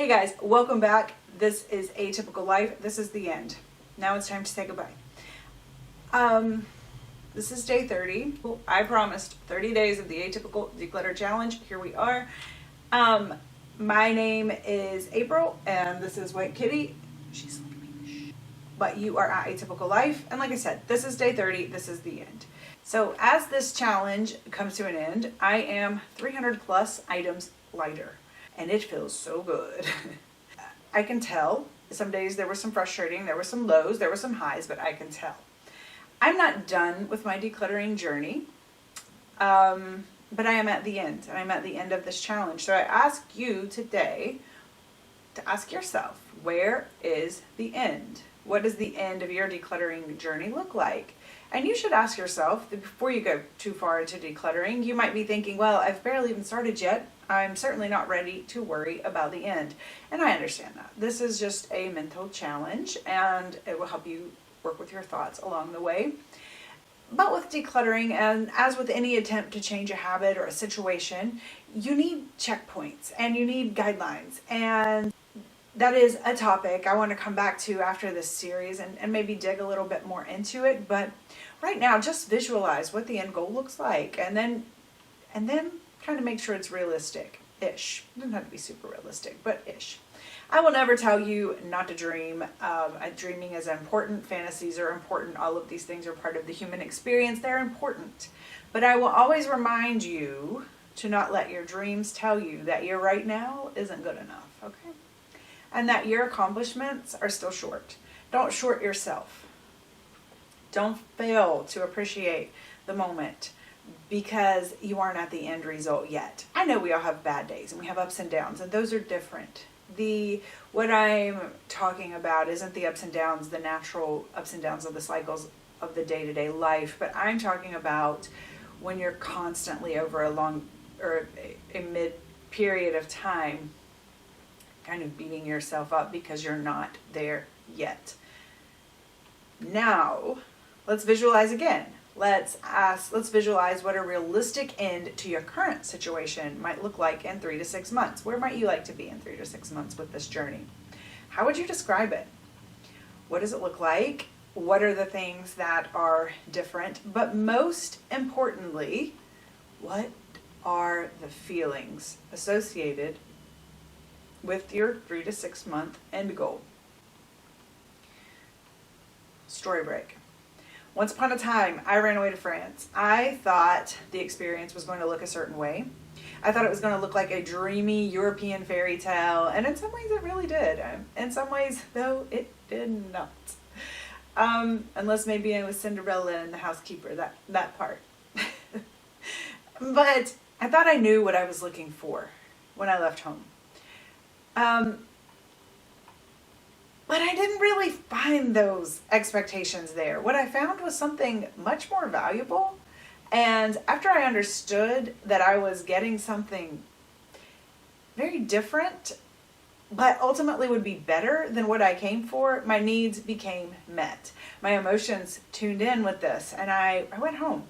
Hey guys, welcome back. This is Atypical Life. This is the end. Now it's time to say goodbye. This is day 30. I promised 30 days of the Atypical Declutter Challenge. Here we are. My name is April, and this is White Kitty. She's sleeping. But you are at Atypical Life, and like I said, this is day 30. This is the end. So as this challenge comes to an end, I am 300 plus items lighter. And it feels so good. I can tell. Some days there was some frustrating, there were some lows, there were some highs, but I can tell. I'm not done with my decluttering journey, but I am at the end, and I'm at the end of this challenge. So I ask you today to ask yourself, where is the end? What does the end of your decluttering journey look like? And you should ask yourself, before you go too far into decluttering, you might be thinking, well, I've barely even started yet. I'm certainly not ready to worry about the end. And I understand that. This is just a mental challenge, and it will help you work with your thoughts along the way. But with decluttering, and as with any attempt to change a habit or a situation, you need checkpoints and you need guidelines. And that is a topic I want to come back to after this series and maybe dig a little bit more into it. But right now, just visualize what the end goal looks like, and then kind of make sure it's realistic-ish. It doesn't have to be super realistic, but ish. I will never tell you not to dream. Dreaming is important. Fantasies are important. All of these things are part of the human experience. They're important. But I will always remind you to not let your dreams tell you that your right now isn't good enough, okay? And that your accomplishments are still short. Don't short yourself. Don't fail to appreciate the moment because you aren't at the end result yet. I know we all have bad days and we have ups and downs, and those are different. What I'm talking about isn't the ups and downs, the natural ups and downs of the cycles of the day-to-day life, but I'm talking about when you're constantly over a long or a mid period of time kind of beating yourself up because you're not there yet. Now, let's visualize again. Let's visualize what a realistic end to your current situation might look like in 3 to 6 months. Where might you like to be in 3 to 6 months with this journey? How would you describe it? What does it look like? What are the things that are different? But most importantly, what are the feelings associated with your 3 to 6 month end goal? Story break. Once upon a time, I ran away to France. I thought the experience was going to look a certain way. I thought it was going to look like a dreamy European fairy tale, and in some ways it really did. In some ways, though, it did not. Unless maybe it was Cinderella and the housekeeper, that part. But I thought I knew what I was looking for when I left home. But I didn't really find those expectations there. What I found was something much more valuable. And after I understood that I was getting something very different, but ultimately would be better than what I came for, my needs became met. My emotions tuned in with this, and I went home.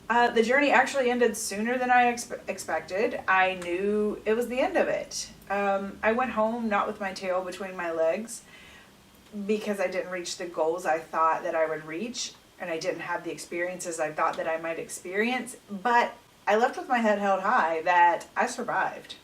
The journey actually ended sooner than I expected. I knew it was the end of it. I went home not with my tail between my legs because I didn't reach the goals I thought that I would reach, and I didn't have the experiences I thought that I might experience, but I left with my head held high that I survived.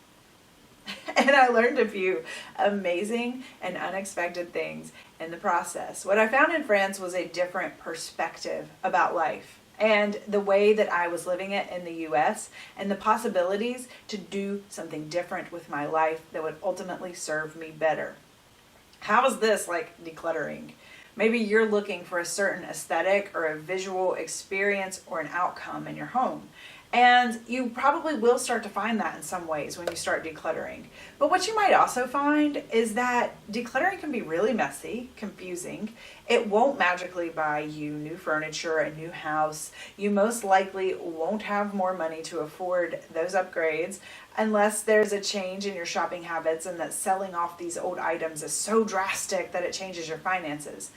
And I learned a few amazing and unexpected things in the process. What I found in France was a different perspective about life and the way that I was living it in the US, and the possibilities to do something different with my life that would ultimately serve me better. How is this like decluttering? Maybe you're looking for a certain aesthetic or a visual experience or an outcome in your home. And you probably will start to find that in some ways when you start decluttering. But what you might also find is that decluttering can be really messy, confusing. It won't magically buy you new furniture, a new house. You most likely won't have more money to afford those upgrades unless there's a change in your shopping habits and that selling off these old items is so drastic that it changes your finances.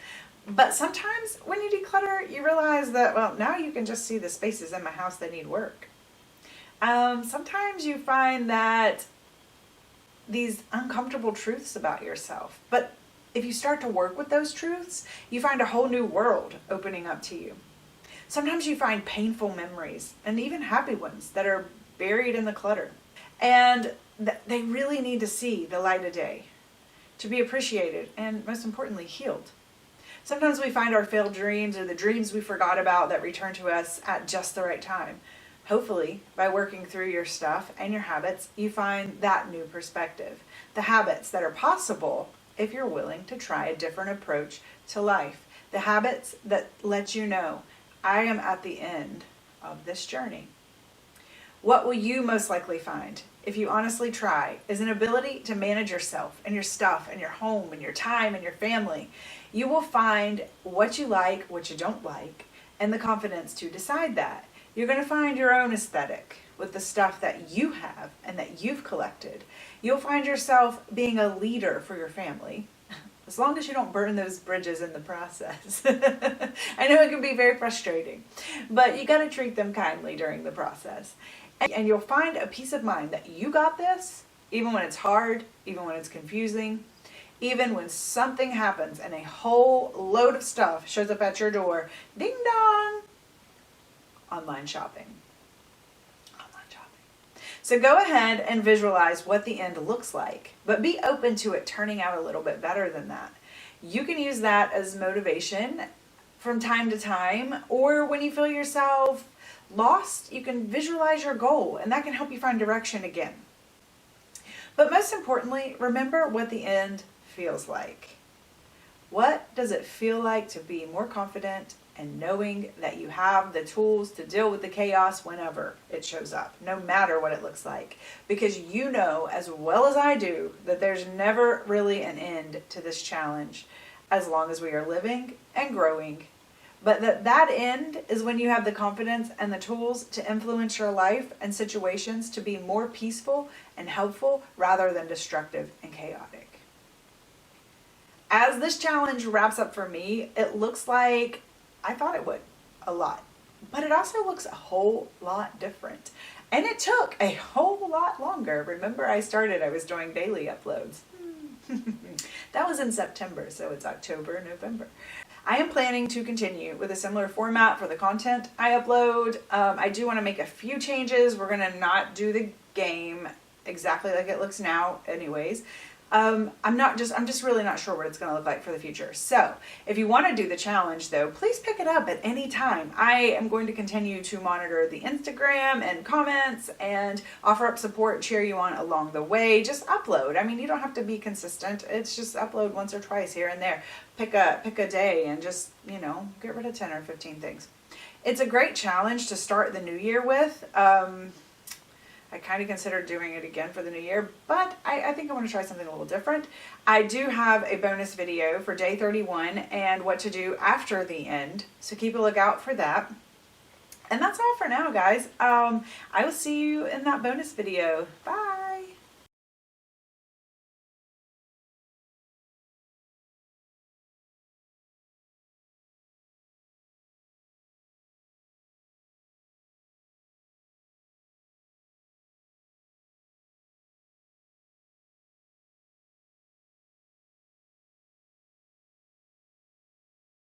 But sometimes when you declutter, you realize that, well, now you can just see the spaces in my house that need work. Sometimes you find that these uncomfortable truths about yourself. But if you start to work with those truths, you find a whole new world opening up to you. Sometimes you find painful memories and even happy ones that are buried in the clutter. And they really need to see the light of day, to be appreciated, and most importantly, healed. Sometimes we find our failed dreams or the dreams we forgot about that return to us at just the right time. Hopefully, by working through your stuff and your habits, you find that new perspective. The habits that are possible if you're willing to try a different approach to life. The habits that let you know, I am at the end of this journey. What will you most likely find if you honestly try is an ability to manage yourself and your stuff and your home and your time and your family. You will find what you like, what you don't like, and the confidence to decide that. You're going to find your own aesthetic with the stuff that you have and that you've collected. You'll find yourself being a leader for your family, as long as you don't burn those bridges in the process. I know it can be very frustrating, but you got to treat them kindly during the process. And you'll find a peace of mind that you got this, even when it's hard, even when it's confusing, even when something happens and a whole load of stuff shows up at your door. Ding dong! Online shopping. Online shopping. So go ahead and visualize what the end looks like, but be open to it turning out a little bit better than that. You can use that as motivation from time to time, or when you feel yourself lost, you can visualize your goal, and that can help you find direction again. But most importantly, remember what the end feels like. What does it feel like to be more confident and knowing that you have the tools to deal with the chaos whenever it shows up, no matter what it looks like? Because you know as well as I do that there's never really an end to this challenge as long as we are living and growing. But that end is when you have the confidence and the tools to influence your life and situations to be more peaceful and helpful rather than destructive and chaotic. As this challenge wraps up for me, it looks like I thought it would a lot, but it also looks a whole lot different. And it took a whole lot longer. Remember, I was doing daily uploads. That was in September, so it's October, November. I am planning to continue with a similar format for the content I upload. I do want to make a few changes. We're going to not do the game exactly like it looks now anyways. I'm just really not sure what it's going to look like for the future. So if you want to do the challenge though, please pick it up at any time. I am going to continue to monitor the Instagram and comments and offer up support, cheer you on along the way. Just upload. I mean, you don't have to be consistent. It's just upload once or twice here and there. Pick a day and just, get rid of 10 or 15 things. It's a great challenge to start the new year with. I kind of considered doing it again for the new year, but I think I want to try something a little different. I do have a bonus video for day 31 and what to do after the end, so keep a lookout for that. And that's all for now, guys. I will see you in that bonus video. Bye!